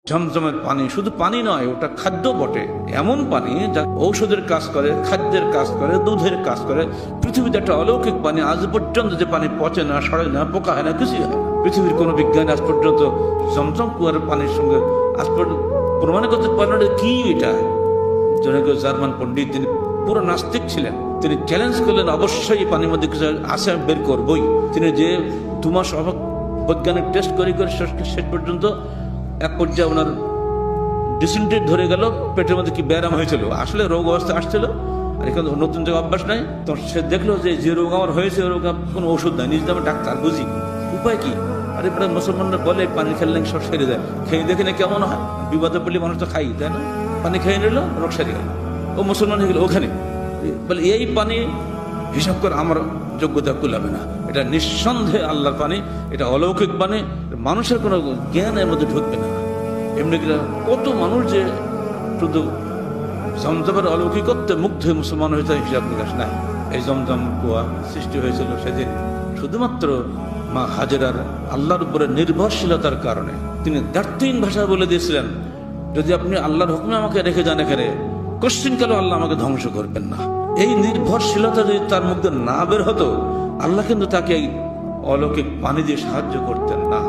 ঝমঝমের পানি শুধু পানি নয়, ওটা খাদ্য বটে। এমন পানি যা ঔষধের কাজ করে, খাদ্যের কাজ করে, দুধের কাজ করে। পৃথিবীতে একটা অলৌকিক পানি, আজ পর্যন্ত যে পানি পচে না, সরে না, পোকা হয় না, কিছুই হয় না। পৃথিবীর কোনো বিজ্ঞানী আজ পর্যন্ত ঝমঝম কুয়ার পানির সঙ্গে আজ পর্যন্ত প্রমাণ করতে পারেন কি এটা। জনৈক জার্মান পণ্ডিত, তিনি পুরো নাস্তিক ছিলেন, তিনি চ্যালেঞ্জ করলেন অবশ্যই এই পানির মধ্যে কিছু আছে, আমি বের করবই। তিনি যে 2 মাস অবাক বৈজ্ঞানিক টেস্ট করে শেষ পর্যন্ত এক পর্যায়ে ওনার ডিসেন্ট্রি ধরে গেল, পেটের মধ্যে কি ব্যায়াম হয়েছিল, আসলে রোগ অবস্থা আসছিল, আর এখানে নতুন জায়গা অভ্যাস নাই। তো সে দেখলো যে রোগ আমার হয়েছে, ওই রোগ কোনো ওষুধ নাই, নিজে আমার ডাক্তার, বুঝি উপায় কি। আরে প্রায় মুসলমানরা বলে পানি খেলে সব সেরে যায়, খেয়ে দেখে না কেমন হয়, বিপদে পড়লে মানুষ তো খাই, তাই না? পানি খেয়ে নিল, রোগ সেরে গেল, ও মুসলমান হয়ে গেল ওখানে। বলে এই পানি হিসাব করে আমার যোগ্যতা কুলাবে না, এটা নিঃসন্দেহে আল্লাহর পানি, এটা অলৌকিক পানি, মানুষের কোনো জ্ঞানের মধ্যে ঢুকবে না। এমনি কত মানুষ যে শুধু জমজমের অলৌকিকত্বে মুগ্ধ হয়ে মুসলমান হয়েছে, হিসাব নিকাশ নাই। এই জমজম কুয়া সৃষ্টি হয়েছিল সেদিন শুধুমাত্র মা হাজেরার আল্লাহর উপরে নির্ভরশীলতার কারণে। তিনি দার্থহীন ভাষা বলে দিয়েছিলেন, যদি আপনি আল্লাহর হুকুমে আমাকে রেখে যান এখানে, কোশ্চিন কালেও আল্লাহ আমাকে ধ্বংস করবেন না। এই নির্ভরশীলতা যদি তার মধ্যে না বের হতো, আল্লাহ কিন্তু তাকে এই অলৌকিক পানি দিয়ে সাহায্য করতেন না।